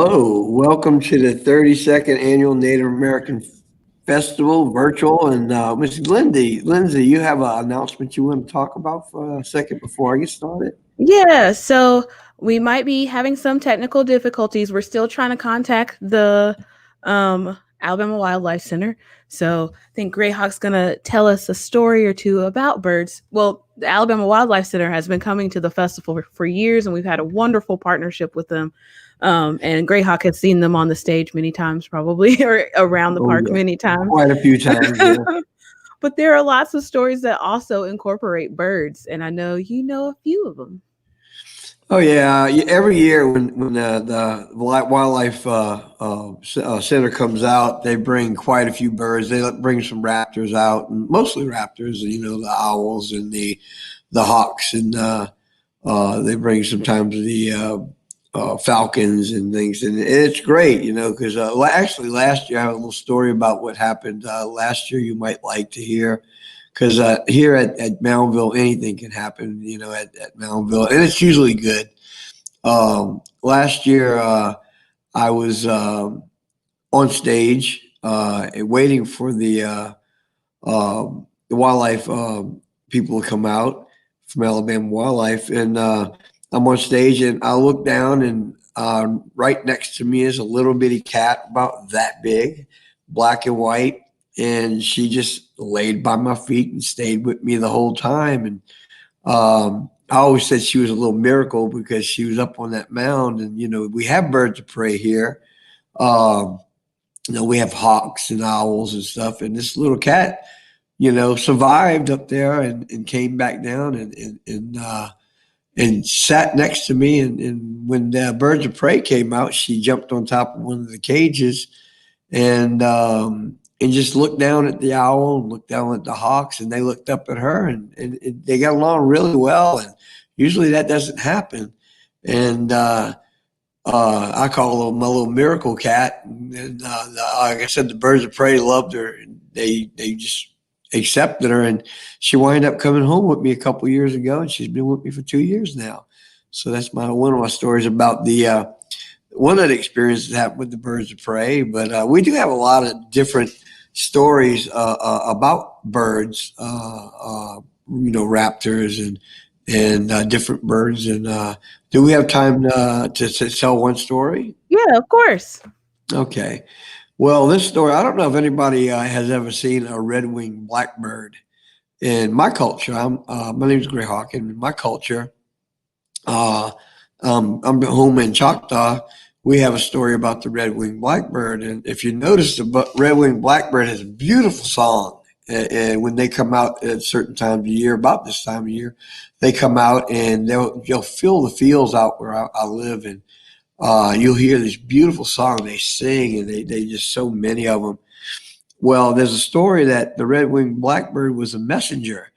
Hello, welcome to the 32nd Annual Native American Festival, virtual. And Ms. Lindsay, you have an announcement you want to talk about for a second before I get started? Yeah, so we might be having some technical difficulties. We're still trying to contact the Alabama Wildlife Center. So I think Greyhawk's going to tell us a story or two about birds. Well, the Alabama Wildlife Center has been coming to the festival for years, and we've had a wonderful partnership with them. And Greyhawk has seen them on the stage many times, probably, or around the Oh, park yeah, many times. quite a few times. Yeah. But there are lots of stories that also incorporate birds, and I know you know a few of them. Oh yeah, every year when wildlife center comes out, they bring quite a few birds. They bring some raptors out, and mostly raptors. You know, the owls and the hawks, and they bring sometimes the falcons and things, and it's great. You know, because actually last year I have a little story about what happened last year. You might like to hear because here at Moundville, anything can happen, you know, at Moundville, and it's usually good. Last year, I was on stage waiting for the wildlife people to come out from Alabama Wildlife, and I'm on stage, and I look down, and right next to me is a little bitty cat about that big, black and white, and she just laid by my feet and stayed with me the whole time. And I always said she was a little miracle because she was up on that mound, and you know we have birds of prey here. Um, you know, we have hawks and owls and stuff, and this little cat, you know, survived up there and came back down and sat next to me. And when the birds of prey came out, she jumped on top of one of the cages and just looked down at the owl and looked down at the hawks, and they looked up at her, and they got along really well. And usually that doesn't happen. And I call them my little miracle cat. Like I said, the birds of prey loved her, and they just accepted her. And she wound up coming home with me a couple of years ago, and she's been with me for 2 years now. So that's my one of my stories about the one of the experiences that happened with the birds of prey. But we do have a lot of different stories about birds, you know, raptors and different birds. And do we have time to tell one story? Yeah, of course. Okay. Well, this story, I don't know if anybody has ever seen a red-winged blackbird. In my culture, my name is Gray Hawk, and in my culture, uh, I'm home in Choctaw. We have a story about the red-winged blackbird, and if you notice, the red-winged blackbird has a beautiful song. And when they come out at certain times of year, about this time of year, they come out and you'll fill the fields out where I live, and you'll hear this beautiful song they sing, and they just so many of them. Well, there's a story that the red-winged blackbird was a messenger,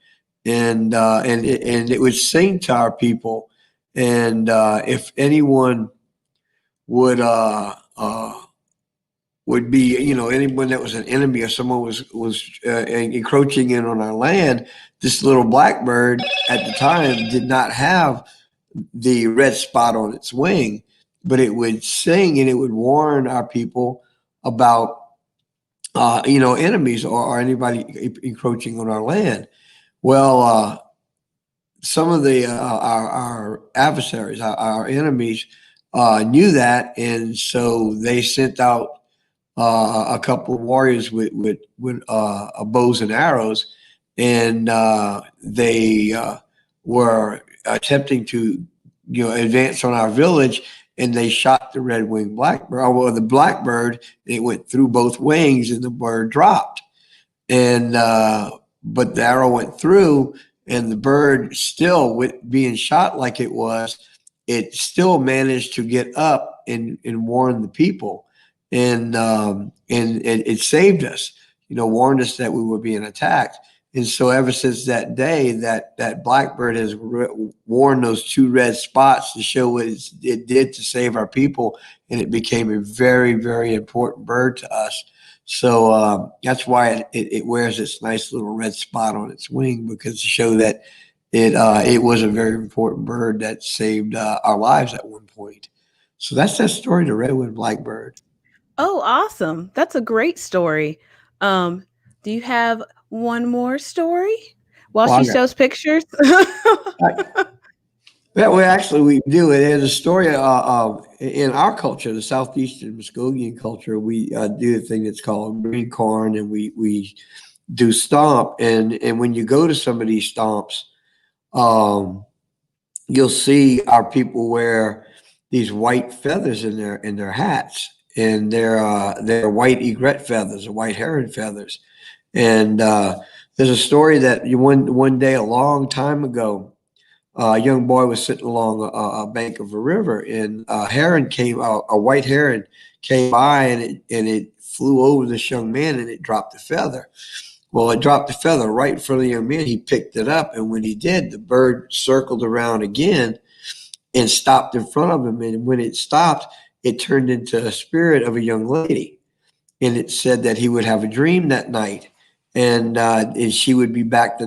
and it would sing to our people, and if anyone would uh, uh, would be, you know, anyone that was an enemy or someone was encroaching in on our land, this little blackbird at the time did not have the red spot on its wing, but it would sing and it would warn our people about you know, enemies or anybody encroaching on our land. Well, some of our adversaries, our enemies, knew that, and so they sent out a couple of warriors with bows and arrows, and they were attempting to, you know, advance on our village, and they shot the red-winged blackbird, or the blackbird. It went through both wings, and the bird dropped. And but the arrow went through, and the bird still, with being shot like it was, it still managed to get up and warn the people, and it saved us. You know, warned us that we were being attacked. And so ever since that day, that blackbird has worn those two red spots to show what it did to save our people, and it became a very, very important bird to us. So that's why it wears its nice little red spot on its wing, because to show that it was a very important bird that saved our lives at one point. So that's that story, the red-winged blackbird. Oh, awesome. That's a great story. Um, do you have one more story while Well, she shows pictures? yeah, well, actually, we do. It is a story of in our culture, the Southeastern Muskogean culture. We do a thing that's called green corn, and we do stomp. And when you go to some of these stomps, um, you'll see our people wear these white feathers in their hats, and they're white egret feathers or white heron feathers. And there's a story that one day a long time ago, a young boy was sitting along a bank of a river, and a heron came, a white heron came by, and it flew over this young man, and it dropped the feather. Well, it dropped the feather right in front of the young man. He picked it up, and when he did, the bird circled around again and stopped in front of him. And when it stopped, it turned into a spirit of a young lady, and it said that he would have a dream that night, and she would be back the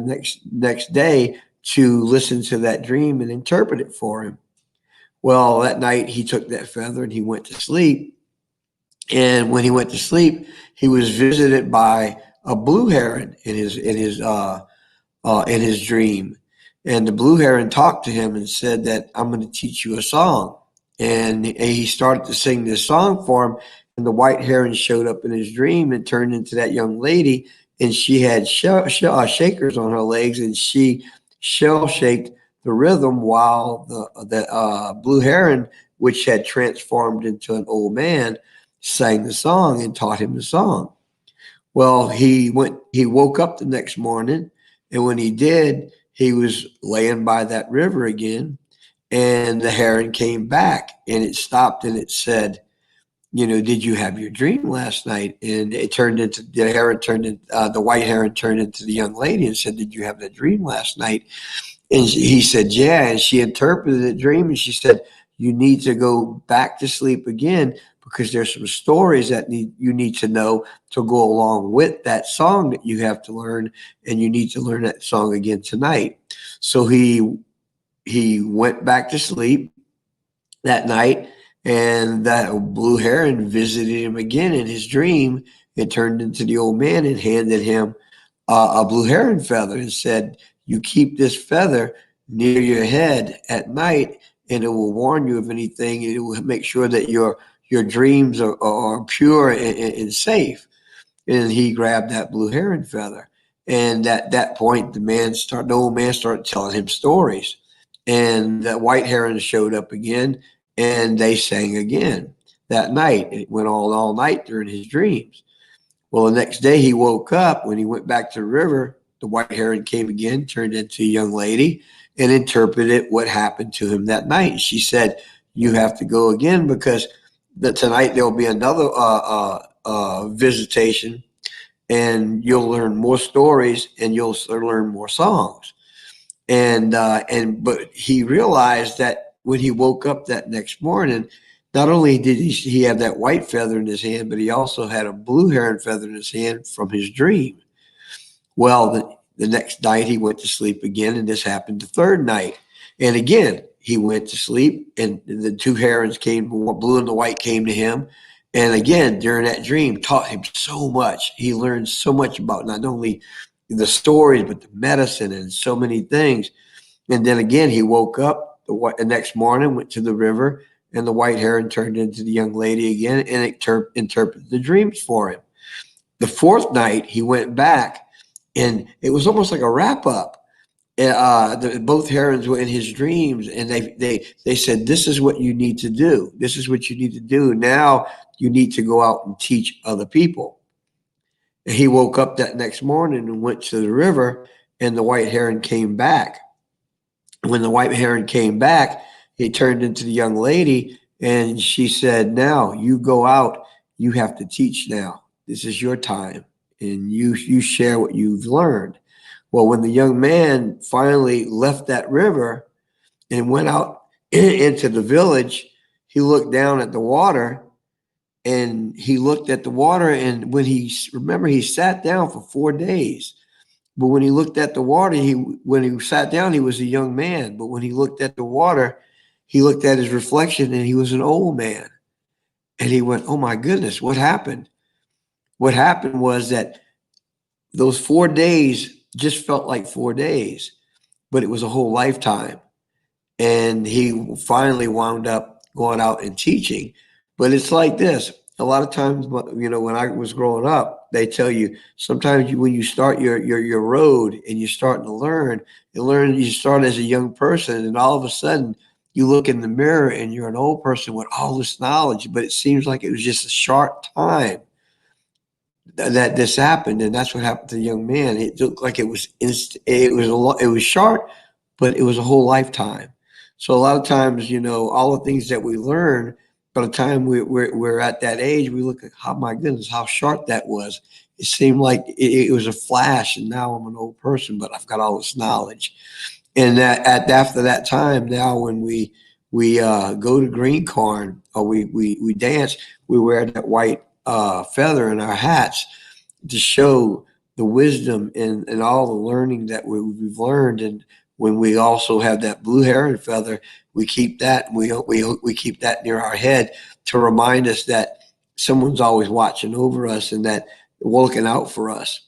next day to listen to that dream and interpret it for him. Well, that night he took that feather and he went to sleep. And when he went to sleep, he was visited by a blue heron in his dream. And the blue heron talked to him and said that I'm going to teach you a song. And he started to sing this song for him. And the white heron showed up in his dream and turned into that young lady. And she had shakers on her legs, and she shell shaked the rhythm while the blue heron, which had transformed into an old man, sang the song and taught him the song. Well, he woke up the next morning, and when he did, he was laying by that river again, and the heron came back, and it stopped, and it said, did you have your dream last night? And it turned into the white heron turned into the young lady and said, did you have that dream last night? And he said, yeah. And she interpreted the dream, and she said, you need to go back to sleep again because there's some stories that you need to know to go along with that song that you have to learn, and you need to learn that song again tonight. So he went back to sleep that night, and that blue heron visited him again in his dream and turned into the old man and handed him a blue heron feather and said, you keep this feather near your head at night, and it will warn you of anything, and it will make sure that your dreams are pure and safe. And he grabbed that blue heron feather. And at that point, the old man started telling him stories. And the white heron showed up again, and they sang again that night. It went on all night during his dreams. Well, the next day he woke up. When he went back to the river, the white heron came again, turned into a young lady, and interpreted what happened to him that night. She said, you have to go again because tonight there'll be another visitation, and you'll learn more stories, and you'll learn more songs. But he realized that when he woke up that next morning, not only did he have that white feather in his hand, but he also had a blue heron feather in his hand from his dream. Well, the next night he went to sleep again, and this happened the third night. And again, he went to sleep, and the two herons came, the blue and the white came to him. And again, during that dream, taught him so much. He learned so much about not only the stories, but the medicine and so many things. And then again, he woke up the next morning, went to the river, and the white heron turned into the young lady again, and it interpreted the dreams for him. The fourth night, he went back, and it was almost like a wrap up. Both herons were in his dreams, and they said, "This is what you need to do. This is what you need to do. Now you need to go out and teach other people." And he woke up that next morning and went to the river, and the white heron came back. When the white heron came back, he turned into the young lady, and she said, now you go out, you have to teach now. This is your time, and you share what you've learned. Well, when the young man finally left that river and went out into the village, he looked down at the water, and he looked at the water, and he sat down for 4 days. But when he looked at the water, when he sat down, he was a young man. But when he looked at the water, he looked at his reflection and he was an old man. And he went, "Oh my goodness, what happened?" What happened was that those 4 days just felt like 4 days, but it was a whole lifetime. And he finally wound up going out and teaching. But it's like this. A lot of times, when I was growing up, they tell you sometimes when you start your road and you're starting to learn, you start as a young person, and all of a sudden you look in the mirror and you're an old person with all this knowledge, but it seems like it was just a short time that this happened, and that's what happened to the young man. It looked like it was it was short, but it was a whole lifetime. So a lot of times, all the things that we learn, by the time we're at that age, we look at, oh my goodness, how short that was. It seemed like it was a flash, and now I'm an old person, but I've got all this knowledge. And after that time, now when we go to green corn or we dance, we wear that white feather in our hats to show the wisdom and all the learning that we've learned. And when we also have that blue heron feather, we keep that we keep that near our head to remind us that someone's always watching over us and that looking out for us.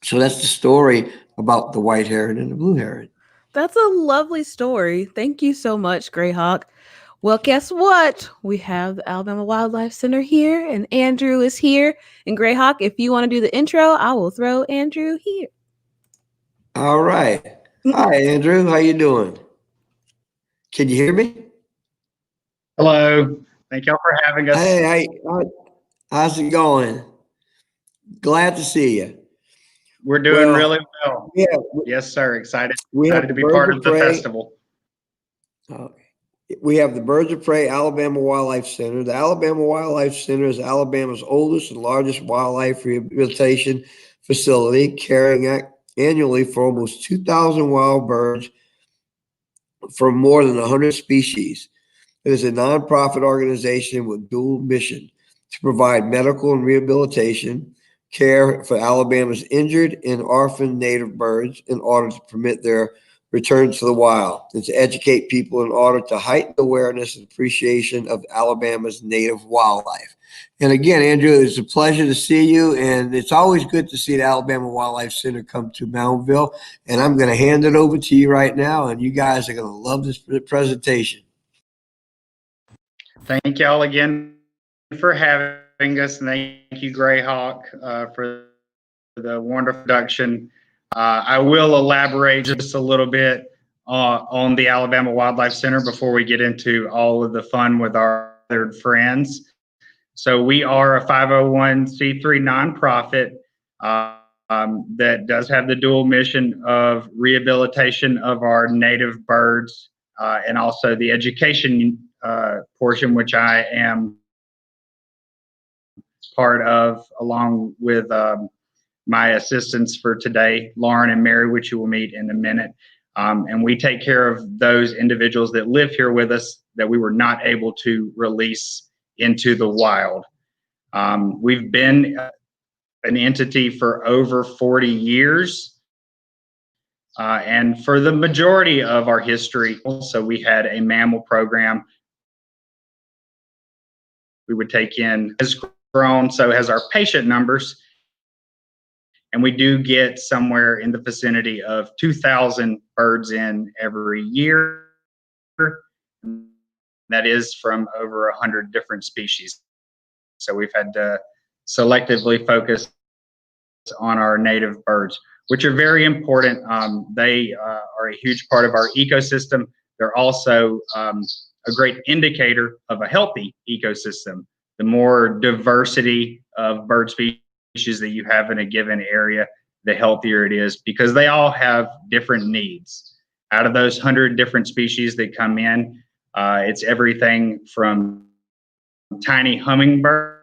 So that's the story about the white heron and the blue heron. That's a lovely story. Thank you so much, Greyhawk. Well, guess what? We have the Alabama Wildlife Center here, and Andrew is here. And Greyhawk, if you want to do the intro, I will throw Andrew here. All right. Hi, Andrew. How you doing? Can you hear me? Hello. Thank y'all for having us. Hey, how's it going? Glad to see you. We're doing really Well, well. yeah, Yes, sir. Excited, we have excited the to be Birds part of of the Prey. festival. uh, We have the Birds of Prey Alabama Wildlife Center. The Alabama Wildlife Center is Alabama's oldest and largest wildlife rehabilitation facility, caring annually for almost 2,000 wild birds from more than 100 species. It is a nonprofit organization with dual mission to provide medical and rehabilitation care for Alabama's injured and orphaned native birds in order to permit their return to the wild and to educate people in order to heighten awareness and appreciation of Alabama's native wildlife. And again, Andrew, it's a pleasure to see you. And it's always good to see the Alabama Wildlife Center come to Moundville. And I'm going to hand it over to you right now. And you guys are going to love this presentation. Thank y'all again for having us. And thank you, Greyhawk, for the wonderful production. I will elaborate just a little bit on the Alabama Wildlife Center before we get into all of the fun with our other friends. So we are a 501c3 nonprofit that does have the dual mission of rehabilitation of our native birds and also the education portion, which I am part of, along with my assistants for today, Lauren and Mary, which you will meet in a minute. And we take care of those individuals that live here with us that we were not able to release into the wild. We've been an entity for over 40 years. And for the majority of our history, so we had a mammal program. We would take in, has grown, so has our patient numbers. And we do get somewhere in the vicinity of 2,000 birds in every year. That is from over 100 different species. So we've had to selectively focus on our native birds, which are very important. They are a huge part of our ecosystem. They're also a great indicator of a healthy ecosystem. The more diversity of bird species that you have in a given area, the healthier it is, because they all have different needs. Out of those 100 different species that come in, it's everything from tiny hummingbirds.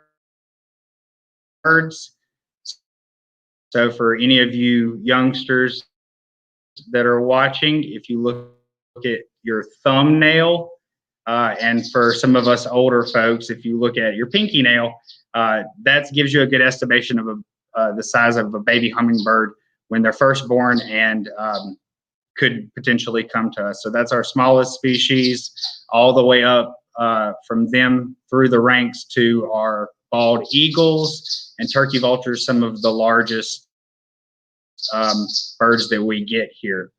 So for any of you youngsters that are watching, if you look at your thumbnail, and for some of us older folks, if you look at your pinky nail, that gives you a good estimation of the size of a baby hummingbird when they're first born, and could potentially come to us. So that's our smallest species, all the way up from them through the ranks to our bald eagles and turkey vultures, some of the largest birds that we get here.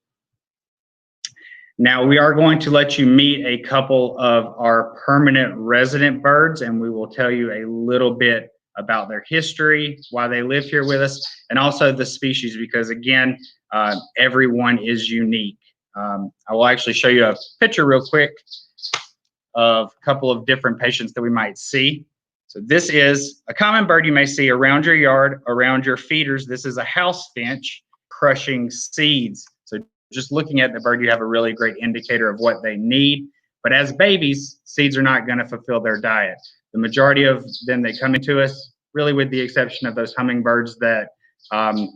Now we are going to let you meet a couple of our permanent resident birds, and we will tell you a little bit about their history, why they live here with us, and also the species, because again, everyone is unique. I will actually show you a picture real quick of a couple of different patients that we might see. So this is a common bird you may see around your yard, around your feeders. This is a house finch crushing seeds. So just looking at the bird, you have a really great indicator of what they need. But as babies, seeds are not going to fulfill their diet. The majority of them, they come into us, really with the exception of those hummingbirds that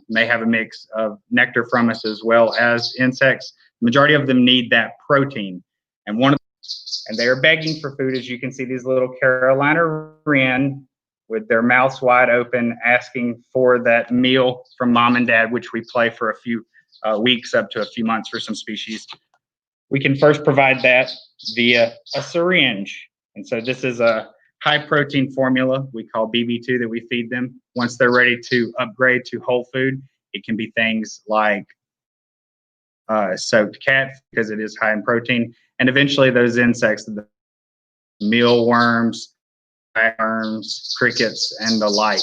may have a mix of nectar from us as well as insects. The majority of them need that protein. And they are begging for food. As you can see, these little Carolina wren with their mouths wide open, asking for that meal from mom and dad, which we play for a few weeks up to a few months for some species. We can first provide that via a syringe. And so this is a high protein formula we call BB2 that we feed them. Once they're ready to upgrade to whole food, it can be things like soaked cat, because it is high in protein, and eventually those insects, the mealworms, worms, crickets, and the like.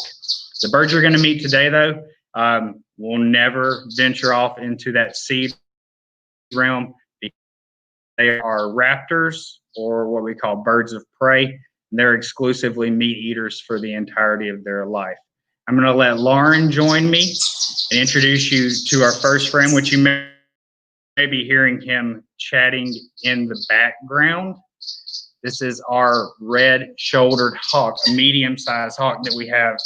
The birds you're going to meet today, though, will never venture off into that seed realm. They are raptors, or what we call birds of prey. They're exclusively meat eaters for the entirety of their life. I'm going to let Lauren join me and introduce you to our first friend, which you may be hearing him chatting in the background. This is our red-shouldered hawk, a medium-sized hawk that we have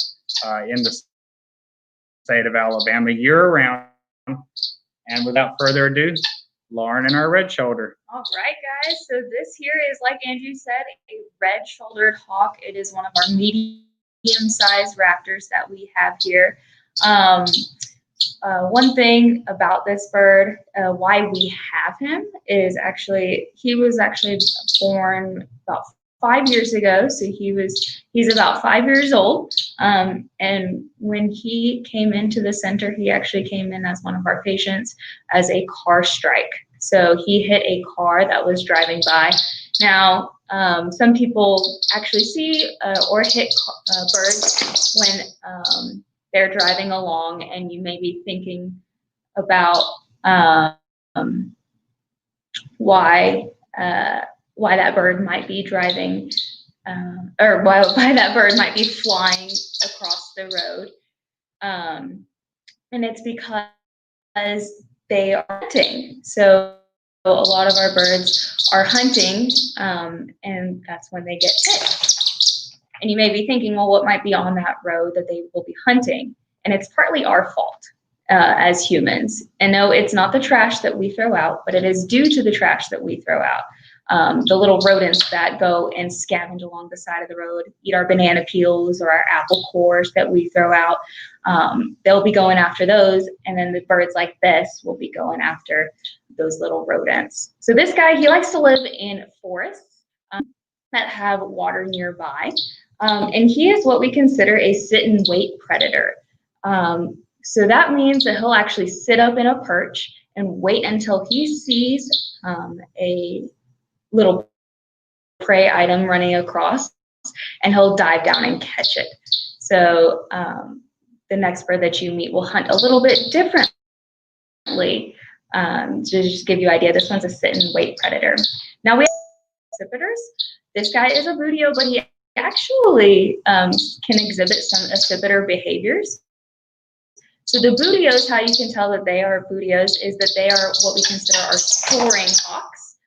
in the state of Alabama year-round. And without further ado, Lauren and our red shoulder. All right, guys. So this here is, like Andrew said, a red-shouldered hawk. It is one of our medium-sized raptors that we have here. One thing about this bird, why we have him, is he was actually born about 5 years ago. So he's about 5 years old. And when he came into the center, he actually came in as one of our patients as a car strike. So he hit a car that was driving by. Now, some people actually see or hit birds when they're driving along, and you may be thinking about why that bird might be driving, or why that bird might be flying across the road. And it's because they are hunting. So a lot of our birds are hunting, and that's when they get hit. And you may be thinking, well, what might be on that road that they will be hunting? And it's partly our fault as humans. And no, it's not the trash that we throw out, but it is due to the trash that we throw out. The little rodents that go and scavenge along the side of the road, eat our banana peels or our apple cores that we throw out. They'll be going after those, and then the birds like this will be going after those little rodents. So this guy, he likes to live in forests that have water nearby. And he is what we consider a sit and wait predator. So that means that he'll actually sit up in a perch and wait until he sees a little prey item running across, and he'll dive down and catch it. So the next bird that you meet will hunt a little bit differently. To just give you an idea, this one's a sit and wait predator. Now we have accipiters. This guy is a buteo, but he actually can exhibit some accipiter behaviors. So the buteos, how you can tell that they are buteos is that they are what we consider our soaring hawks.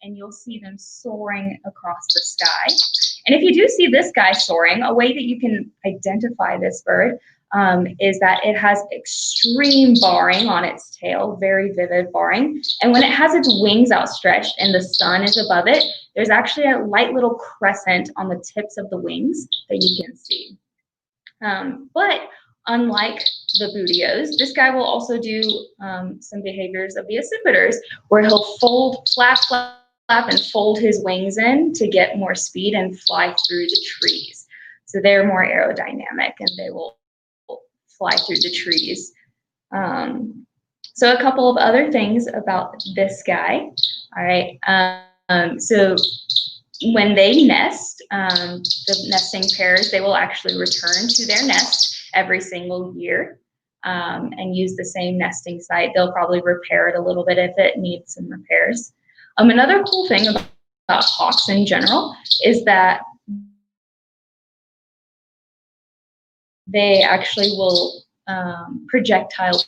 And you'll see them soaring across the sky. And if you do see this guy soaring, a way that you can identify this bird is that it has extreme barring on its tail, very vivid barring. And when it has its wings outstretched and the sun is above it, there's actually a light little crescent on the tips of the wings that you can see. But unlike the bootios, this guy will also do some behaviors of the accipiters, where he'll fold, flap, and fold his wings in to get more speed and fly through the trees. So they're more aerodynamic and they will fly through the trees. So a couple of other things about this guy. All right. So when they nest, the nesting pairs, they will actually return to their nest every single year and use the same nesting site. They'll probably repair it a little bit if it needs some repairs. Another cool thing about hawks in general is that they actually will projectile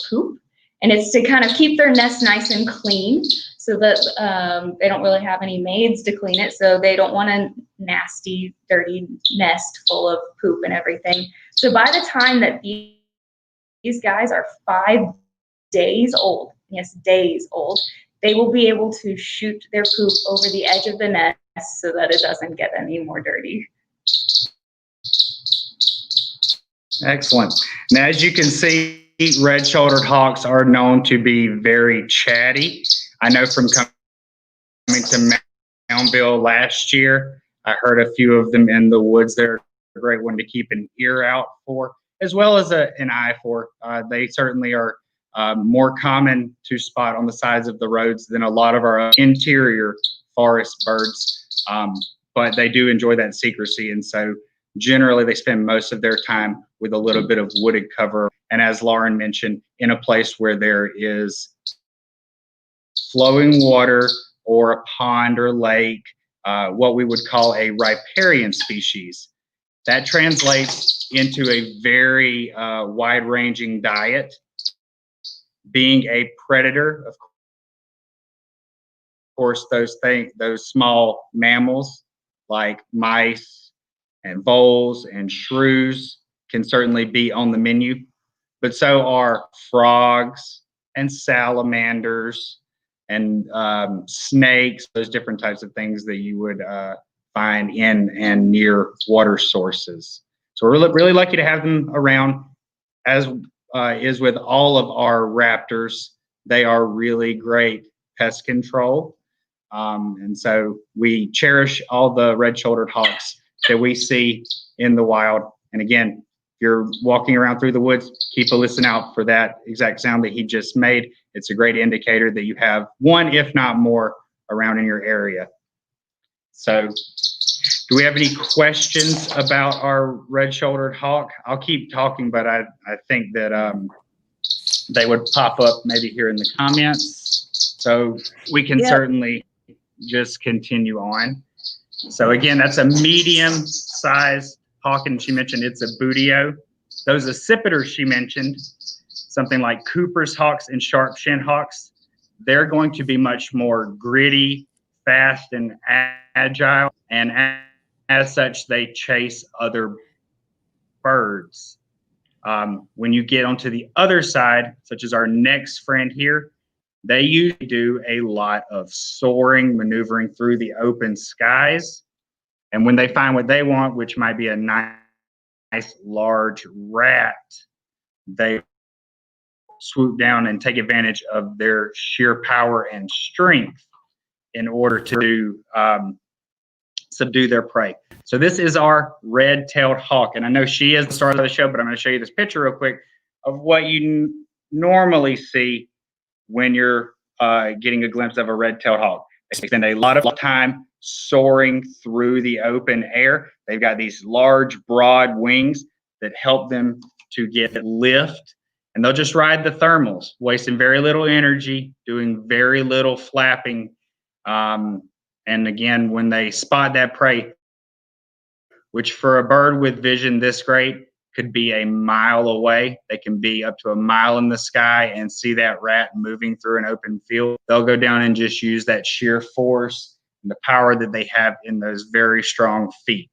poop, and it's to kind of keep their nest nice and clean so that they don't really have any maids to clean it, so they don't want a nasty, dirty nest full of poop and everything. So by the time that these guys are 5 days old, yes, days old, they will be able to shoot their poop over the edge of the nest so that it doesn't get any more dirty. Excellent. Now, as you can see, red-shouldered hawks are known to be very chatty. I know from coming to Moundville last year, I heard a few of them in the woods. They're a great one to keep an ear out for, as well as an eye for. They certainly are more common to spot on the sides of the roads than a lot of our interior forest birds, but they do enjoy that secrecy, and so generally they spend most of their time with a little bit of wooded cover, and as Lauren mentioned, in a place where there is flowing water or a pond or lake, what we would call a riparian species. That translates into a very wide-ranging diet. Being a predator, of course, those small mammals like mice and voles and shrews can certainly be on the menu, but so are frogs and salamanders and snakes, those different types of things that you would find in and near water sources. So we're really lucky to have them around. As is with all of our raptors, they are really great pest control. And so we cherish all the red-shouldered hawks that we see in the wild. And again, if you're walking around through the woods, keep a listen out for that exact sound that he just made. It's a great indicator that you have one, if not more, around in your area. So do we have any questions about our red-shouldered hawk? I'll keep talking, but I think that they would pop up maybe here in the comments. So we can certainly just continue on. So again, that's a medium-sized hawk, and she mentioned it's a buteo. Those accipiters she mentioned, something like Cooper's hawks and sharp-shin hawks, they're going to be much more gritty, fast, and agile, and as such, they chase other birds. When you get onto the other side, such as our next friend here, they usually do a lot of soaring, maneuvering through the open skies. And when they find what they want, which might be a nice large rat, they swoop down and take advantage of their sheer power and strength in order to subdue their prey. So this is our red-tailed hawk. And I know she is the star of the show, but I'm going to show you this picture real quick of what you normally see when you're getting a glimpse of a red-tailed hawk. They spend a lot of time soaring through the open air. They've got these large, broad wings that help them to get lift, and they'll just ride the thermals, wasting very little energy, doing very little flapping. And again, when they spot that prey, which for a bird with vision this great could be a mile away, they can be up to a mile in the sky and see that rat moving through an open field. They'll go down and just use that sheer force and the power that they have in those very strong feet.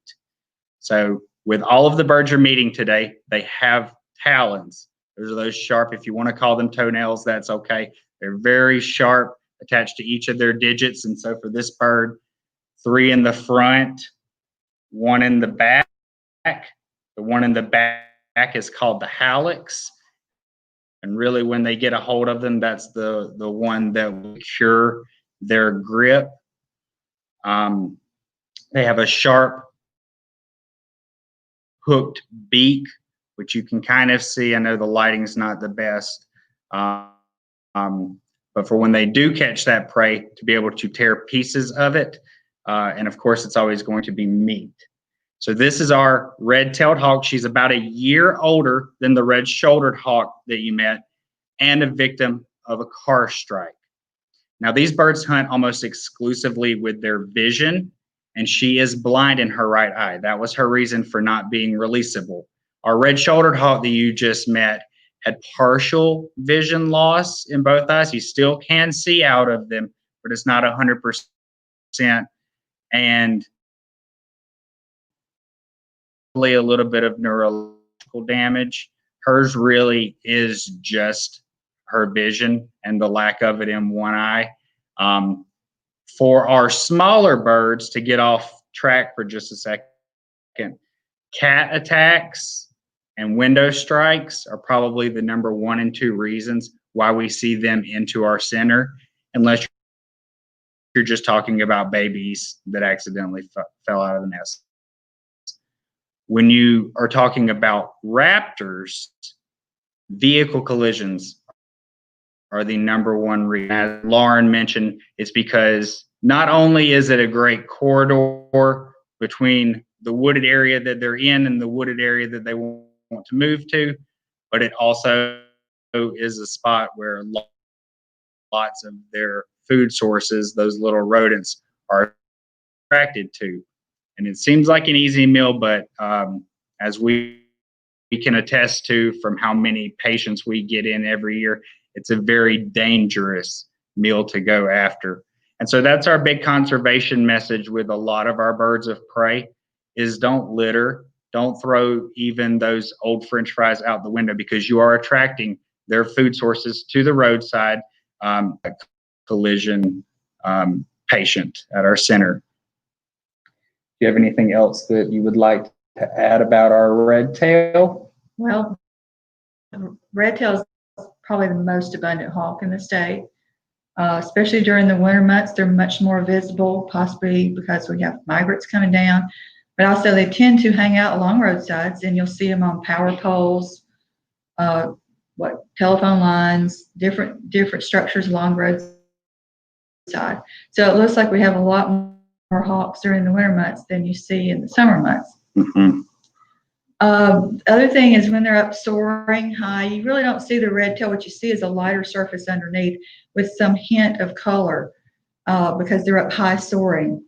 So with all of the birds you're meeting today, they have talons. Those are those sharp, if you want to call them toenails, that's okay. They're very sharp, attached to each of their digits. And so for this bird, 3 in the front, 1 in the back. The one in the back is called the hallux. And really, when they get a hold of them, that's the one that will cure their grip. They have a sharp, hooked beak, which you can kind of see. I know the lighting's not the best, but for when they do catch that prey, to be able to tear pieces of it. And of course, it's always going to be meat. So this is our red-tailed hawk. She's about a year older than the red-shouldered hawk that you met, and a victim of a car strike. Now, these birds hunt almost exclusively with their vision, and she is blind in her right eye. That was her reason for not being releasable. Our red-shouldered hawk that you just met had partial vision loss in both eyes. You still can see out of them, but it's not 100%. And a little bit of neurological damage. Hers really is just her vision and the lack of it in one eye. For our smaller birds, to get off track for just a second, cat attacks and window strikes are probably the number 1 and 2 reasons why we see them into our center, unless you're just talking about babies that accidentally fell out of the nest. When you are talking about raptors, vehicle collisions are the number 1 reason. As Lauren mentioned, it's because not only is it a great corridor between the wooded area that they're in and the wooded area that they want to move to, but it also is a spot where lots of their food sources, those little rodents, are attracted to. And it seems like an easy meal, but as we can attest to from how many patients we get in every year, it's a very dangerous meal to go after. And so that's our big conservation message with a lot of our birds of prey is don't litter, don't throw even those old French fries out the window, because you are attracting their food sources to the roadside. Collision patient at our center. Do you have anything else that you would like to add about our red tail? Well, red tail is probably the most abundant hawk in the state. Especially during the winter months, they're much more visible, possibly because we have migrants coming down. But also they tend to hang out along roadsides, and you'll see them on power poles, telephone lines, different structures along roadside. So it looks like we have a lot more hawks during the winter months than you see in the summer months. Mm-hmm. Other thing is when they're up soaring high, you really don't see the red tail. What you see is a lighter surface underneath with some hint of color because they're up high soaring.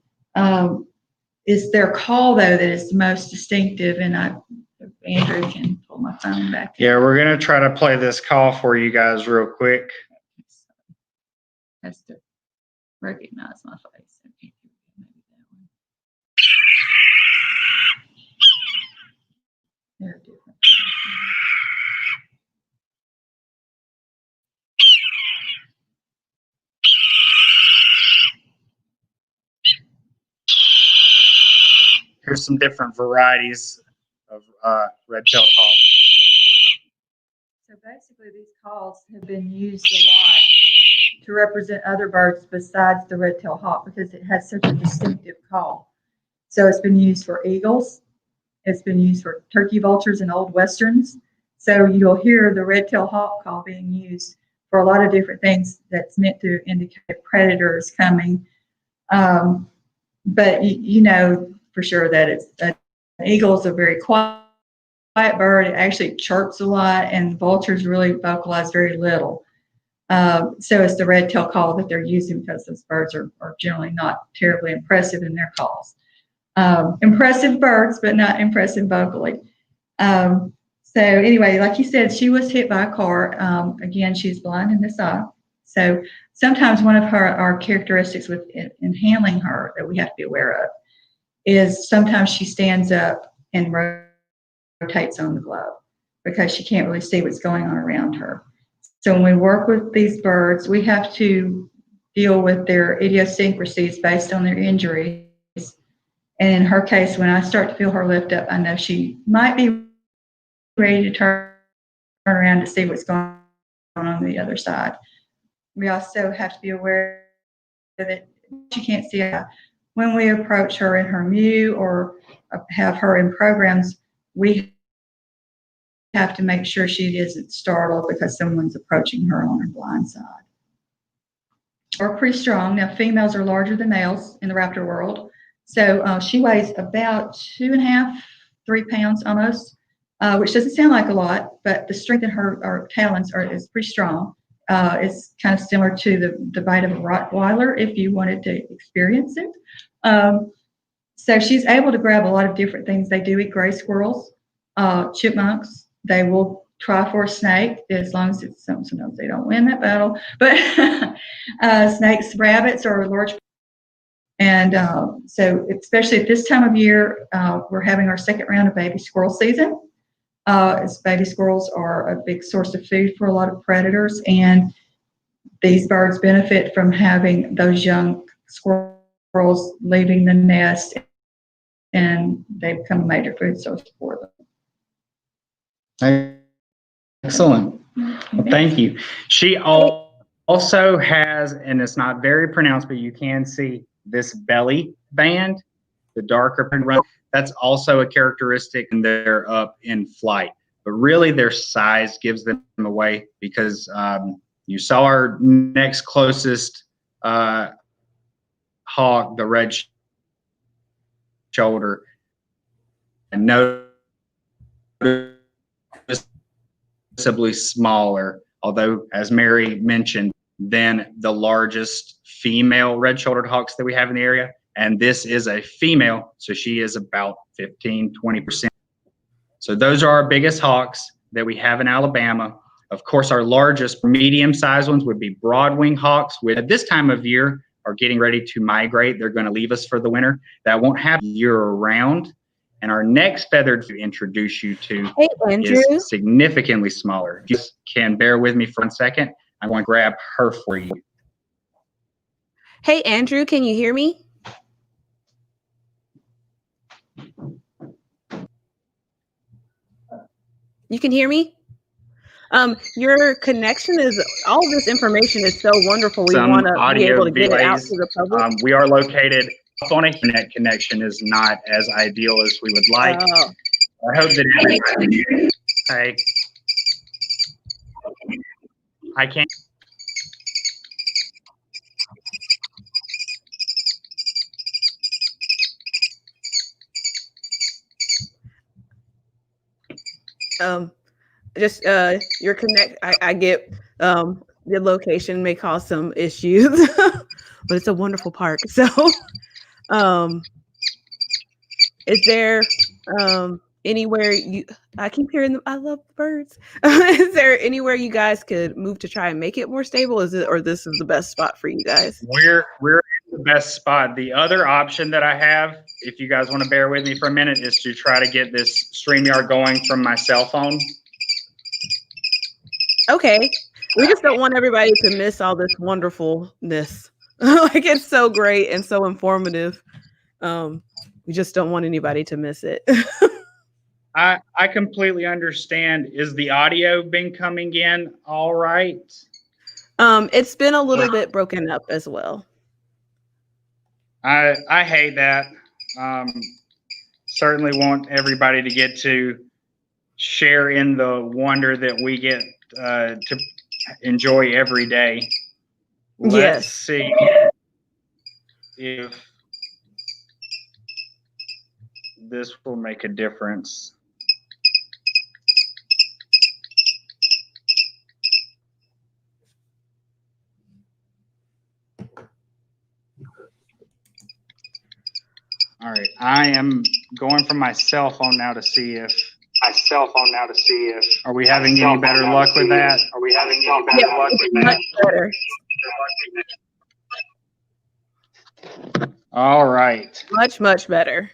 It's their call, though, that is the most distinctive, and Andrew can pull my phone back. Yeah, we're going to try to play this call for you guys real quick. Has to recognize my face. Okay, maybe that one. They're different. Here's some different varieties of red-tailed hawk. So basically, these calls have been used a lot to represent other birds besides the red-tailed hawk because it has such a distinctive call. So it's been used for eagles. It's been used for turkey vultures and old westerns. So you'll hear the red-tailed hawk call being used for a lot of different things that's meant to indicate a predator is coming. But you know for sure that an eagle is a very quiet bird. It actually chirps a lot, and vultures really vocalize very little. So it's the red tail call that they're using because those birds are generally not terribly impressive in their calls. Impressive birds, but not impressive vocally. So anyway, like you said, she was hit by a car. Again, she's blind in this eye. So sometimes one of our characteristics in handling her that we have to be aware of is sometimes she stands up and rotates on the glove because she can't really see what's going on around her. So when we work with these birds, we have to deal with their idiosyncrasies based on their injuries. And in her case, when I start to feel her lift up, I know she might be ready to turn around to see what's going on the other side. We also have to be aware that she can't see when we approach her in her mew or have her in programs. We have to make sure she isn't startled because someone's approaching her on her blind side. Or pretty strong. Now, females are larger than males in the raptor world. So she weighs about 2.5, 3 pounds almost, which doesn't sound like a lot, but the strength in her talons is pretty strong. It's kind of similar to the bite of a Rottweiler if you wanted to experience it. So she's able to grab a lot of different things. They do eat gray squirrels, chipmunks. They will try for a snake as long as it's sometimes they don't win that battle. But snakes, rabbits are large. And so especially at this time of year, we're having our second round of baby squirrel season. As baby squirrels are a big source of food for a lot of predators. And these birds benefit from having those young squirrels leaving the nest, and they become a major food source for them. Excellent. Well, thank you. She also has, and it's not very pronounced, but you can see this belly band, the darker run. That's also a characteristic, and they're up in flight. But really, their size gives them away because you saw our next closest hawk, the red shoulder, and noticeably smaller, although, as Mary mentioned, than the largest female red-shouldered hawks that we have in the area. And this is a female, so she is about 15, 20%. So those are our biggest hawks that we have in Alabama. Of course, our largest medium-sized ones would be broadwing hawks, which at this time of year are getting ready to migrate. They're going to leave us for the winter. That won't happen year-round. And our next feathered to introduce you to is significantly smaller. You can bear with me for 1 second. I want to grab her for you. Hey, Andrew, can you hear me? You can hear me? Your connection is, all this information is so wonderful. We want to be able to get it out to the public. We are located up on a internet connection is not as ideal as we would like. Oh. I hope that everybody, hey, I can't. Just your connect. I get the location may cause some issues, but it's a wonderful park. So, is there anywhere you? I keep hearing them. I love the birds. Is there anywhere you guys could move to try and make it more stable? Is it, or this is the best spot for you guys? We're in the best spot. The other option that I have, if you guys want to bear with me for a minute, is to try to get this StreamYard going from my cell phone. Okay. We just don't want everybody to miss all this wonderfulness. Like, it's so great and so informative. We just don't want anybody to miss it. I completely understand. Is the audio been coming in all right? It's been a little bit broken up as well. I hate that. Certainly want everybody to get to share in the wonder that we get to enjoy every day. Let's see if this will make a difference. All right, I am going from my cell phone now to see if are we having any better luck with that? Much better. All right. Much better.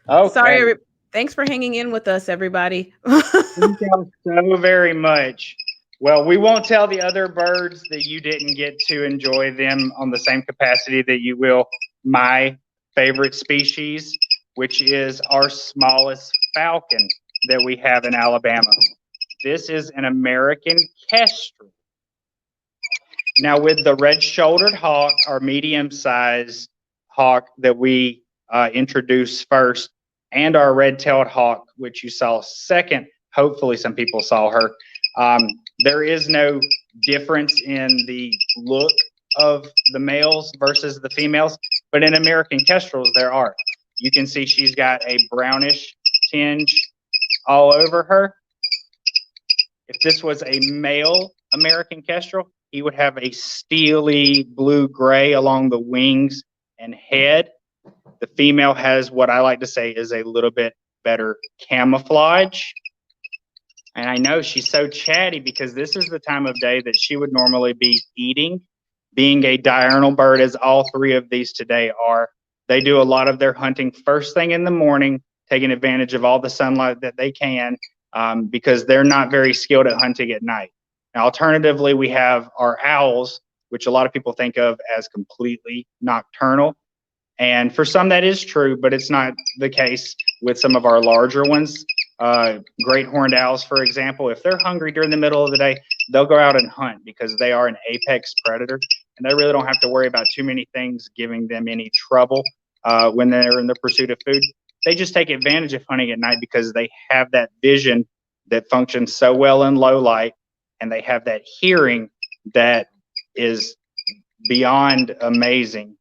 Okay. Sorry. Thanks for hanging in with us, everybody. Thank you so very much. Well, we won't tell the other birds that you didn't get to enjoy them on the same capacity that you will my favorite species, which is our smallest falcon. that we have in Alabama. This is an American kestrel. Now, with the red-shouldered hawk, our medium-sized hawk that we introduced first, and our red-tailed hawk, which you saw second, hopefully some people saw her, there is no difference in the look of the males versus the females, but in American kestrels, there are. You can see she's got a brownish tinge all over her. If this was a male American kestrel, he would have a steely blue-gray along the wings and head. The female has what I like to say is a little bit better camouflage. And I know she's so chatty because this is the time of day that she would normally be eating. Being a diurnal bird, as all three of these today are, they do a lot of their hunting first thing in the morning, taking advantage of all the sunlight that they can, because they're not very skilled at hunting at night. Now, alternatively, we have our owls, which a lot of people think of as completely nocturnal. And for some, that is true, but it's not the case with some of our larger ones. Great horned owls, for example, if they're hungry during the middle of the day, they'll go out and hunt because they are an apex predator, and they really don't have to worry about too many things giving them any trouble when they're in the pursuit of food. They just take advantage of hunting at night because they have that vision that functions so well in low light, and they have that hearing that is beyond amazing.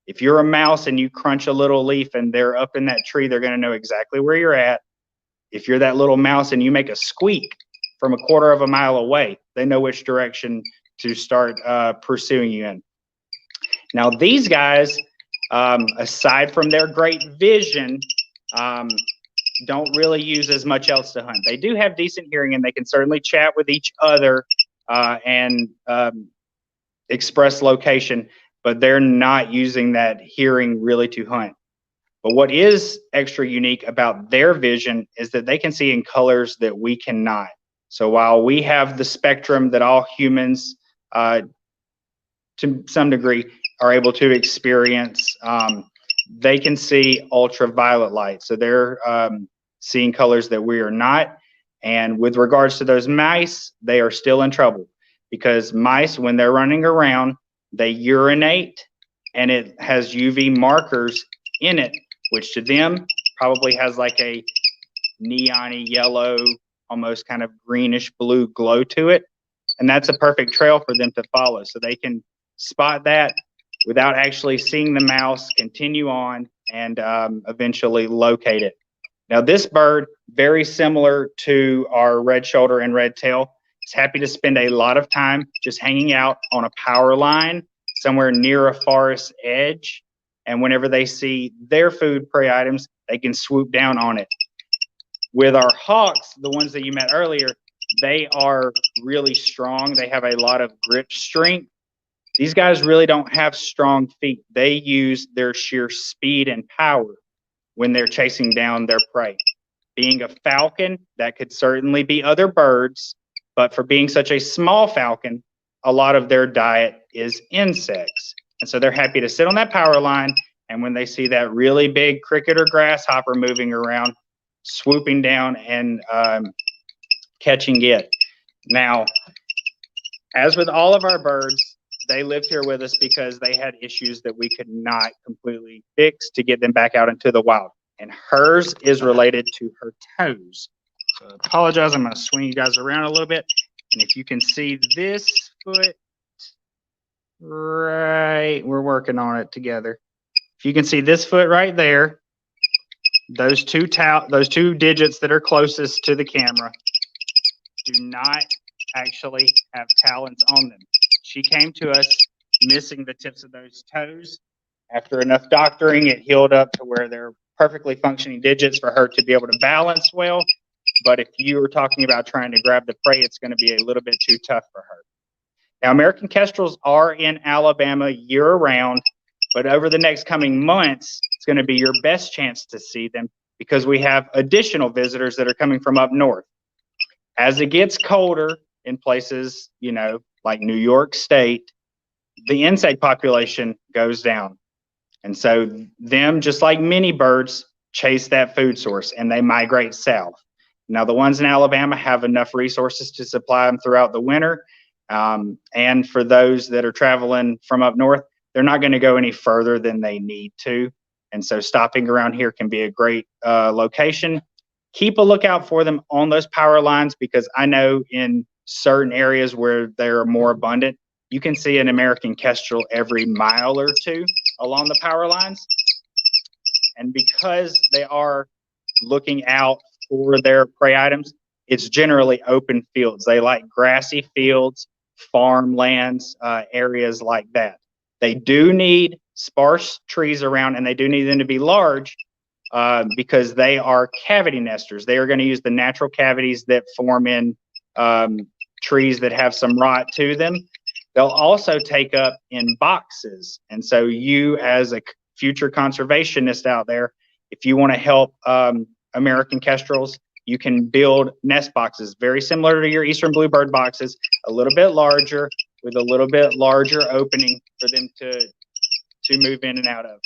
If you're a mouse and you crunch a little leaf and they're up in that tree, they're going to know exactly where you're at. If you're that little mouse and you make a squeak from a quarter of a mile away, they know which direction to start pursuing you in. Now, these guys, aside from their great vision, don't really use as much else to hunt. They do have decent hearing, and they can certainly chat with each other and express location, but they're not using that hearing really to hunt. But what is extra unique about their vision is that they can see in colors that we cannot. So while we have the spectrum that all humans, to some degree, are able to experience, they can see ultraviolet light. So they're seeing colors that we are not. And with regards to those mice, they are still in trouble because mice, when they're running around, they urinate, and it has UV markers in it, which to them probably has like a neon-y yellow, almost kind of greenish blue glow to it. And that's a perfect trail for them to follow. So they can spot that without actually seeing the mouse, continue on, and eventually locate it. Now, this bird, very similar to our red shoulder and red tail, is happy to spend a lot of time just hanging out on a power line somewhere near a forest edge. And whenever they see their food prey items, they can swoop down on it. With our hawks, the ones that you met earlier, they are really strong. They have a lot of grip strength. These guys really don't have strong feet. They use their sheer speed and power when they're chasing down their prey. Being a falcon, that could certainly be other birds, but for being such a small falcon, a lot of their diet is insects. And so they're happy to sit on that power line, and when they see that really big cricket or grasshopper moving around, swooping down and catching it. Now, as with all of our birds, they lived here with us because they had issues that we could not completely fix to get them back out into the wild. And hers is related to her toes. So I apologize, I'm going to swing you guys around a little bit. And if you can see this foot, right, we're working on it together. If you can see this foot right there, those two digits that are closest to the camera do not actually have talons on them. She came to us missing the tips of those toes. After enough doctoring, it healed up to where they're perfectly functioning digits for her to be able to balance well. But if you were talking about trying to grab the prey, it's going to be a little bit too tough for her. Now, American kestrels are in Alabama year-round, but over the next coming months, it's going to be your best chance to see them because we have additional visitors that are coming from up north. As it gets colder in places, you know, like New York State, the insect population goes down. And so them, just like many birds, chase that food source and they migrate south. Now, the ones in Alabama have enough resources to supply them throughout the winter. And for those that are traveling from up north, they're not going to go any further than they need to. And so stopping around here can be a great location. Keep a lookout for them on those power lines, because I know in certain areas where they're more abundant, you can see an American kestrel every mile or two along the power lines. And because they are looking out for their prey items, it's generally open fields. They like grassy fields, farmlands, areas like that. They do need sparse trees around, and they do need them to be large because they are cavity nesters. They are going to use the natural cavities that form in trees that have some rot to them. They'll also take up in boxes. And so you, as a future conservationist out there, if you want to help American kestrels, you can build nest boxes very similar to your eastern bluebird boxes, a little bit larger with a little bit larger opening for them to move in and out of.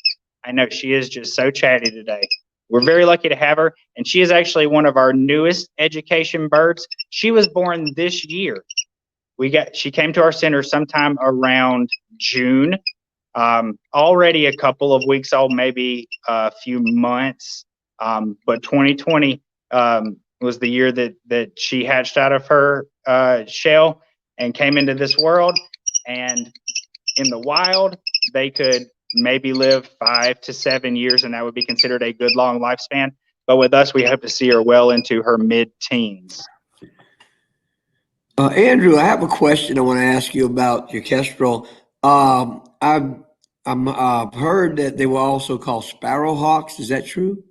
I know she is just so chatty today. We're very lucky to have her, and she is actually one of our newest education birds. She was born this year. She came to our center sometime around June. Already a couple of weeks old, maybe a few months. But 2020 was the year that she hatched out of her shell and came into this world. And in the wild, they could maybe live 5 to 7 years, and that would be considered a good long lifespan. But with us, we hope to see her well into her mid-teens. Andrew, I have a question I want to ask you about your kestrel. I've heard that they were also called sparrowhawks. Is that true?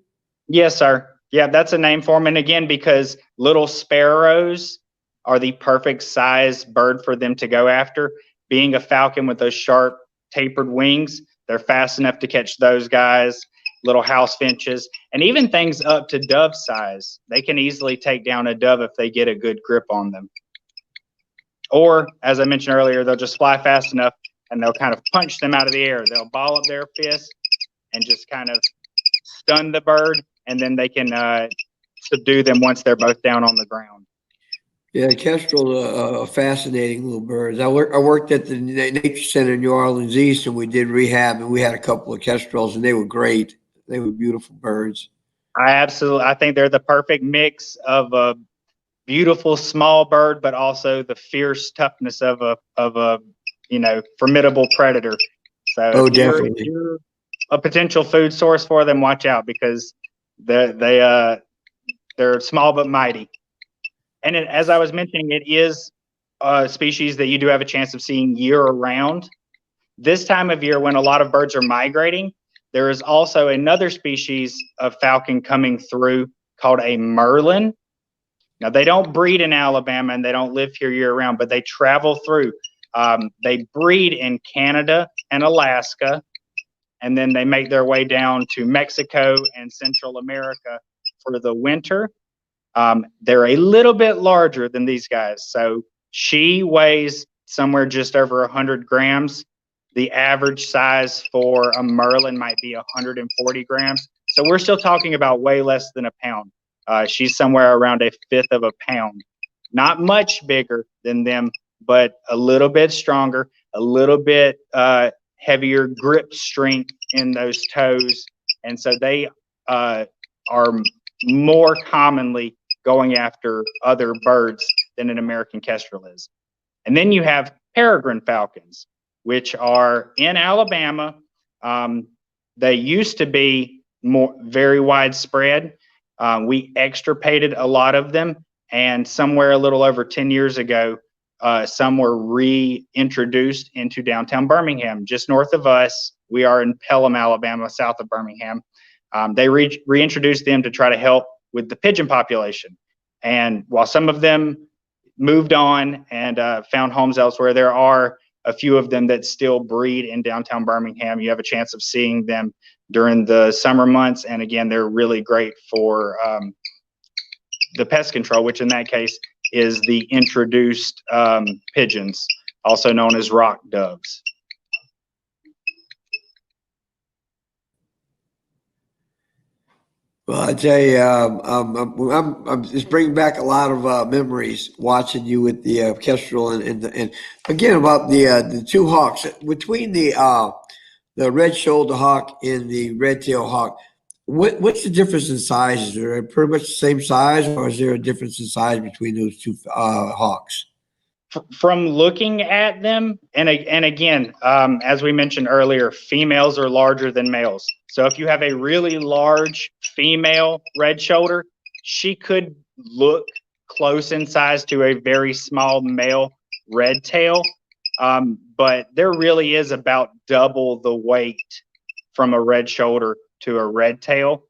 Yes, sir. Yeah, that's a name for them. And again, because little sparrows are the perfect size bird for them to go after. Being a falcon with those sharp tapered wings, they're fast enough to catch those guys, little house finches, and even things up to dove size. They can easily take down a dove if they get a good grip on them. Or, as I mentioned earlier, they'll just fly fast enough and they'll kind of punch them out of the air. They'll ball up their fist and just kind of stun the bird, and then they can subdue them once they're both down on the ground. Yeah, kestrels are fascinating little birds. I worked at the Nature Center in New Orleans East, and we did rehab, and we had a couple of kestrels, and they were great. They were beautiful birds. I think they're the perfect mix of a beautiful small bird, but also the fierce toughness of a formidable predator. So if you're a potential food source for them, watch out, because they're small but mighty. And as I was mentioning, it is a species that you do have a chance of seeing year round. This time of year, when a lot of birds are migrating, there is also another species of falcon coming through called a merlin. Now, they don't breed in Alabama and they don't live here year round, but they travel through. They breed in Canada and Alaska, and then they make their way down to Mexico and Central America for the winter. They're a little bit larger than these guys. So she weighs somewhere just over 100 grams. The average size for a merlin might be 140 grams. So we're still talking about way less than a pound. She's somewhere around a fifth of a pound. Not much bigger than them, but a little bit stronger, a little bit heavier grip strength in those toes. And so they are more commonly going after other birds than an American kestrel is. And then you have peregrine falcons, which are in Alabama. They used to be very widespread. We extirpated a lot of them, and somewhere a little over 10 years ago, some were reintroduced into downtown Birmingham, just north of us. We are in Pelham, Alabama, south of Birmingham. They reintroduced them to try to help with the pigeon population. And while some of them moved on and found homes elsewhere, there are a few of them that still breed in downtown Birmingham. You have a chance of seeing them during the summer months. And again, they're really great for the pest control, which in that case is the introduced pigeons, also known as rock doves. Well, I tell you, I'm just bringing back a lot of memories watching you with the Kestrel and again about the two hawks between the red shoulder hawk and the red tail hawk. What's the difference in sizes? Are they pretty much the same size, or is there a difference in size between those two hawks? From looking at them, and again, as we mentioned earlier, females are larger than males. So if you have a really large female red shoulder, she could look close in size to a very small male red tail. But there really is about double the weight from a red shoulder to a red tail.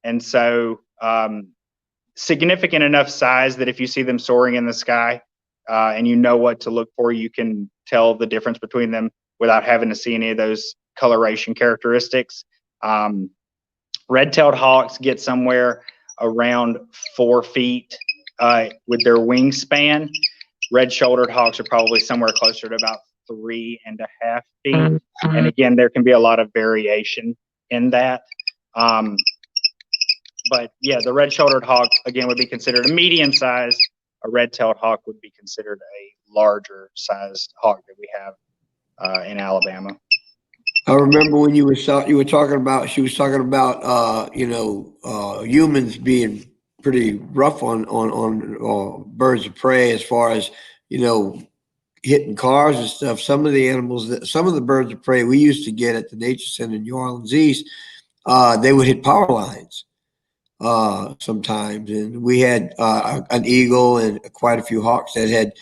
And so significant enough size that if you see them soaring in the sky, and you know what to look for, you can tell the difference between them without having to see any of those coloration characteristics. Red-tailed hawks get somewhere around 4 feet with their wingspan. Red-shouldered hawks are probably somewhere closer to about 3.5 feet. And again, there can be a lot of variation in that. But yeah, the red-shouldered hawk, again, would be considered a medium size. A red-tailed hawk would be considered a larger sized hawk that we have in Alabama. I remember when you were talking about she was talking about humans being pretty rough on birds of prey as far as hitting cars and stuff. Some of the birds of prey we used to get at the Nature Center in New Orleans East, they would hit power lines sometimes, and we had an eagle and quite a few hawks that had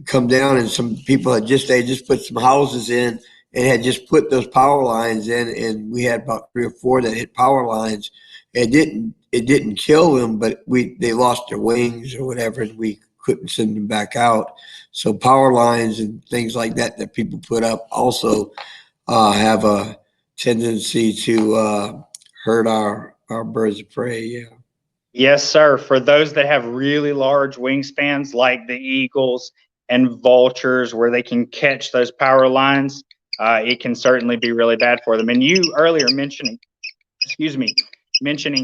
come down, and some people they just put some houses in and had just put those power lines in, and we had about 3 or 4 that hit power lines. It didn't kill them, but they lost their wings or whatever, and we couldn't send them back out. So power lines and things like that people put up also have a tendency to hurt our birds of prey. Yeah. Yes, sir. For those that have really large wingspans, like the eagles and vultures, where they can catch those power lines, it can certainly be really bad for them. And you earlier mentioning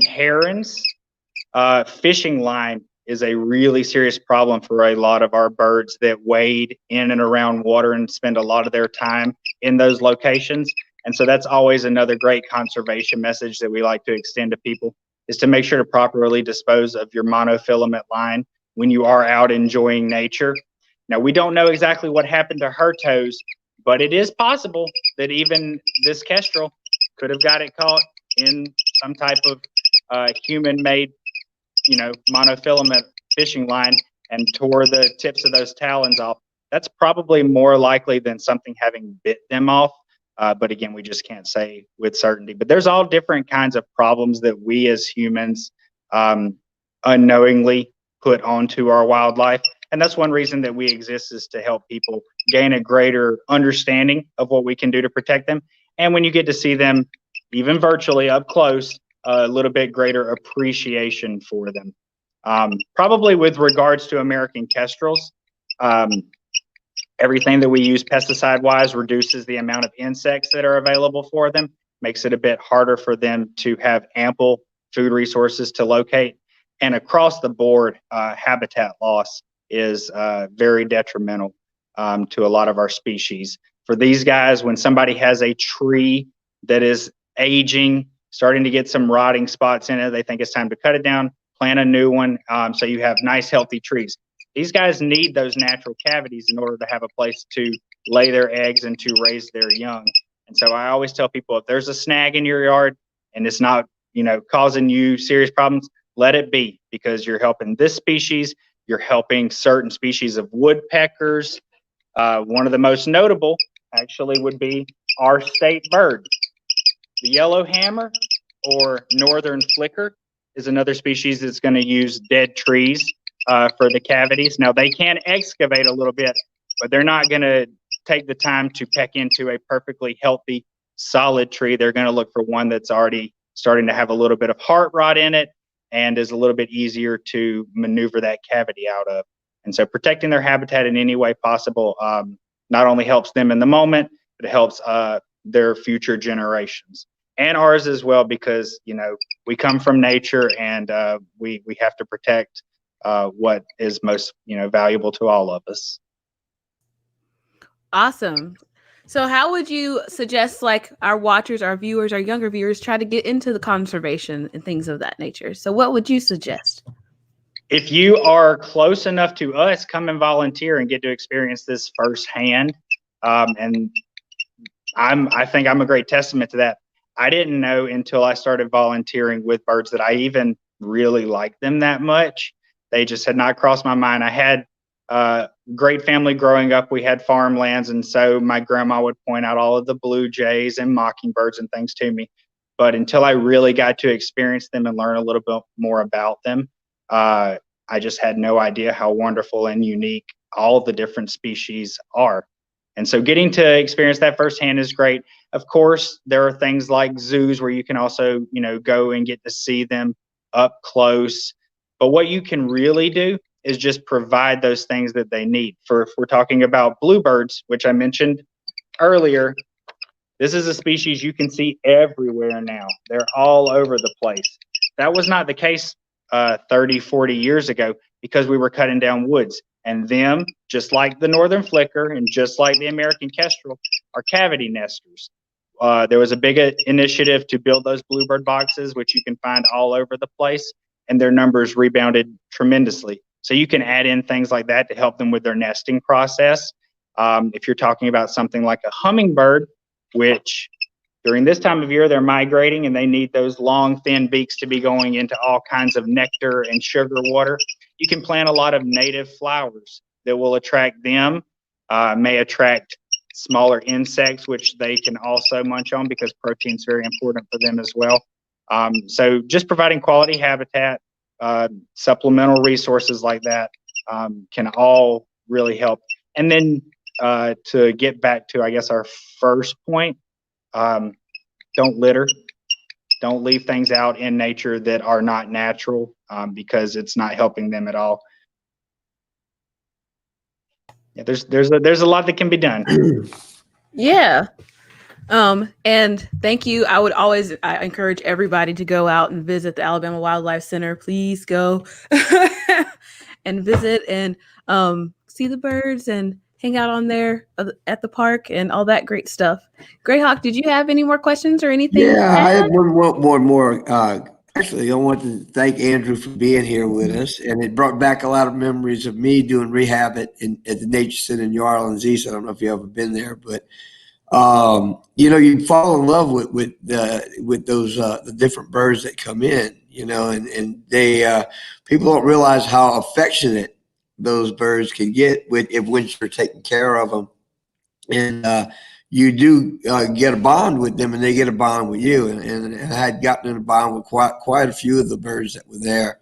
herons, fishing line is a really serious problem for a lot of our birds that wade in and around water and spend a lot of their time in those locations. And so that's always another great conservation message that we like to extend to people, is to make sure to properly dispose of your monofilament line when you are out enjoying nature. Now, we don't know exactly what happened to her toes, but it is possible that even this kestrel could have got it caught in some type of human-made, monofilament fishing line and tore the tips of those talons off. That's probably more likely than something having bit them off. But again, we just can't say with certainty. But there's all different kinds of problems that we as humans unknowingly put onto our wildlife. And that's one reason that we exist, is to help people gain a greater understanding of what we can do to protect them. And when you get to see them, even virtually up close, a little bit greater appreciation for them. Probably with regards to American kestrels, everything that we use pesticide-wise reduces the amount of insects that are available for them, makes it a bit harder for them to have ample food resources to locate. And across the board, habitat loss is very detrimental to a lot of our species. For these guys, when somebody has a tree that is aging, starting to get some rotting spots in it, they think it's time to cut it down, plant a new one, so you have nice, healthy trees. These guys need those natural cavities in order to have a place to lay their eggs and to raise their young. And so I always tell people, if there's a snag in your yard and it's not, causing you serious problems, let it be, because you're helping this species. You're helping certain species of woodpeckers. One of the most notable actually would be our state bird. The yellow hammer, or northern flicker, is another species that's going to use dead trees for the cavities. Now, they can excavate a little bit, but they're not going to take the time to peck into a perfectly healthy, solid tree. They're going to look for one that's already starting to have a little bit of heart rot in it and is a little bit easier to maneuver that cavity out of. And so protecting their habitat in any way possible not only helps them in the moment, but it helps their future generations. and ours as well, because, you know, we come from nature, and we have to protect what is most, you know, valuable to all of us. Awesome. So how would you suggest like our watchers, our viewers, our younger viewers try to get into the conservation and things of that nature? So what would you suggest? If you are close enough to us, come and volunteer and get to experience this firsthand. And I think I'm a great testament to that. I didn't know until I started volunteering with birds that I even really liked them that much. They just had not crossed my mind. I had great family growing up. We had farmlands, and so my grandma would point out all of the blue jays and mockingbirds and things to me. But until I really got to experience them and learn a little bit more about them, I just had no idea how wonderful and unique all the different species are. And so getting to experience that firsthand is great. Of course, there are things like zoos where you can also, you know, go and get to see them up close. But what you can really do is just provide those things that they need. If we're talking about bluebirds, which I mentioned earlier, this is a species you can see everywhere now. They're all over the place. That was not the case 30, 40 years ago, because we were cutting down woods. And them, just like the northern flicker and just like the American kestrel, are cavity nesters. There was a big initiative to build those bluebird boxes, which you can find all over the place, and their numbers rebounded tremendously. So you can add in things like that to help them with their nesting process. If you're talking about something like a hummingbird, which during this time of year, they're migrating and they need those long, thin beaks to be going into all kinds of nectar and sugar water. You can plant a lot of native flowers that will attract them, may attract smaller insects, which they can also munch on because protein is very important for them as well. So just providing quality habitat, supplemental resources like that can all really help. And then to get back to, I guess, our first point, don't litter. Don't leave things out in nature that are not natural, because it's not helping them at all. Yeah, there's a lot that can be done. Yeah. And thank you. I encourage everybody to go out and visit the Alabama Wildlife Center. Please go and visit and see the birds and hang out on there at the park and all that great stuff. Greyhawk, did you have any more questions or anything? Yeah, I had one more. Actually, I want to thank Andrew for being here with us, and it brought back a lot of memories of me doing rehab at the Nature Center in New Orleans East. I don't know if you've ever been there, but you know, you fall in love with those the different birds that come in. You know, and they people don't realize how affectionate those birds can get if once you're taking care of them, and you do get a bond with them, and they get a bond with you. And I had gotten in a bond with quite a few of the birds that were there.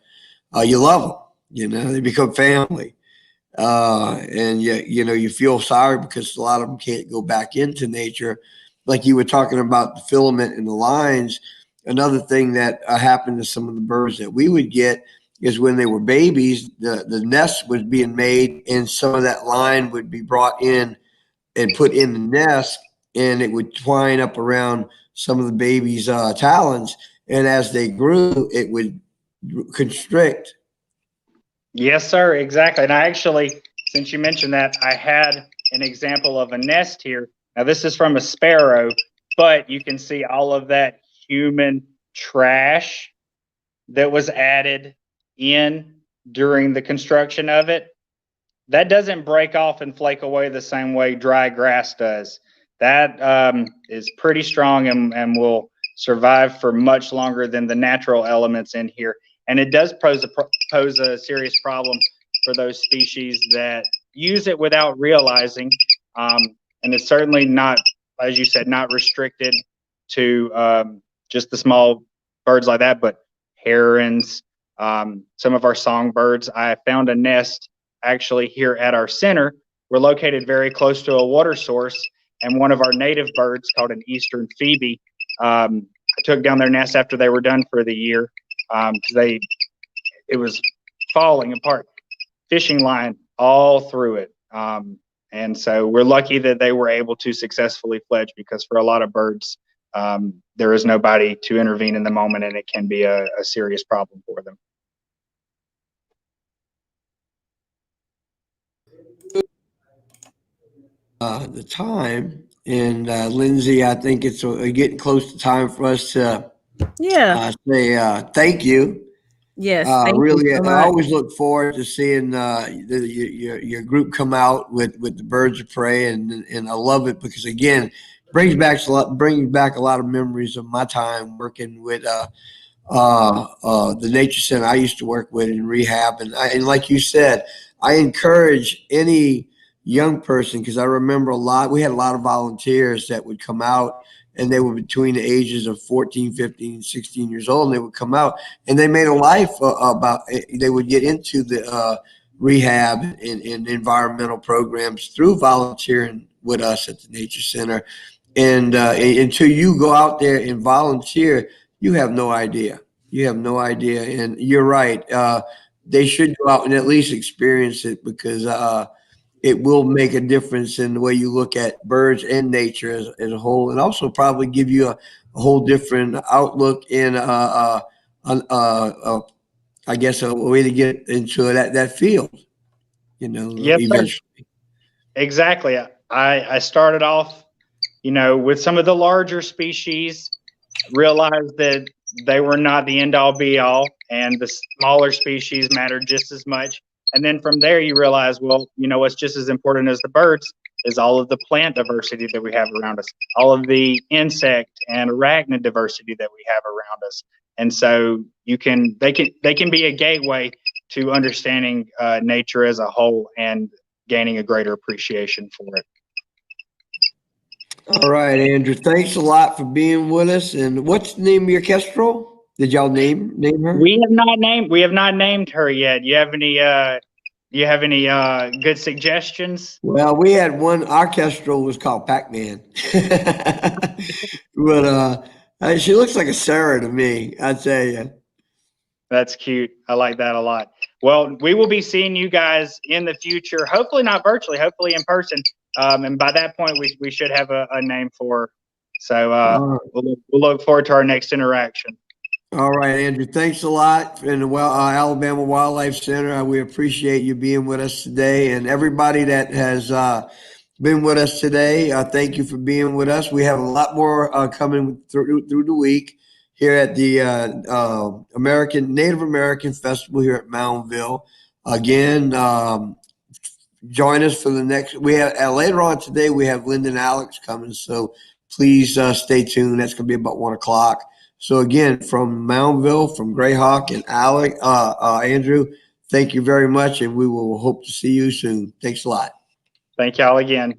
You love them, you know, they become family. And you know, you feel sorry because a lot of them can't go back into nature. Like you were talking about the filament and the lines. Another thing that happened to some of the birds that we would get is when they were babies, the nest was being made, and some of that line would be brought in and put in the nest, and it would twine up around some of the baby's talons. And as they grew, it would constrict. Yes, sir, exactly. And I actually, since you mentioned that, I had an example of a nest here. Now, this is from a sparrow, but you can see all of that human trash that was added in during the construction of it. That doesn't break off and flake away the same way dry grass does. That is pretty strong and will survive for much longer than the natural elements in here. And it does pose a serious problem for those species that use it without realizing. And it's certainly not, as you said, not restricted to just the small birds like that, but herons, some of our songbirds. I found a nest actually here at our center. We're located very close to a water source, and one of our native birds called an eastern phoebe, I took down their nest after they were done for the year, because it was falling apart, fishing line all through it. And so we're lucky that they were able to successfully fledge, because for a lot of birds, there is nobody to intervene in the moment, and it can be a serious problem for them. The time, and Lindsay, I think it's getting close to time for us to Yeah. say thank you. Yes. Thank you Really, so I much. always look forward to seeing your group come out with the birds of prey, and I love it because again, brings back a lot of memories of my time working with the nature center I used to work with in rehab, and like you said, I encourage any young person because I remember we had a lot of volunteers that would come out and they were between the ages of 14, 15, 16 years old, and they would come out and they made a life they would get into the rehab and environmental programs through volunteering with us at the nature center. And until you go out there and volunteer, you have no idea. You have no idea. And you're right. They should go out and at least experience it because it will make a difference in the way you look at birds and nature as a whole, and also probably give you a whole different outlook in, I guess, a way to get into that field, Yes, sir. eventually. Exactly. I started off, with some of the larger species, realized that they were not the end all be all, and the smaller species mattered just as much. And then from there, you realize, well, what's just as important as the birds is all of the plant diversity that we have around us, all of the insect and arachnid diversity that we have around us. And so they can be a gateway to understanding nature as a whole and gaining a greater appreciation for it. All right, Andrew. Thanks a lot for being with us. And what's the name of your kestrel? Did y'all name her? We have not named her yet. You have any good suggestions? Well, we had one. Our kestrel was called Pac-Man, but she looks like a Sarah to me. I tell you. That's cute. I like that a lot. Well, we will be seeing you guys in the future. Hopefully not virtually. Hopefully in person. And by that point, we should have a name for her. So we'll look forward to our next interaction. All right, Andrew. Thanks a lot. And the Alabama Wildlife Center, we appreciate you being with us today. And everybody that has been with us today, thank you for being with us. We have a lot more coming through the week here at the Native American Festival here at Moundville. Again, join us for the next. We have later on today. We have Lyndon Alex coming, so please stay tuned. That's going to be about 1:00. So again, from Moundville, from Greyhawk and Andrew, thank you very much, and we will hope to see you soon. Thanks a lot. Thank y'all again.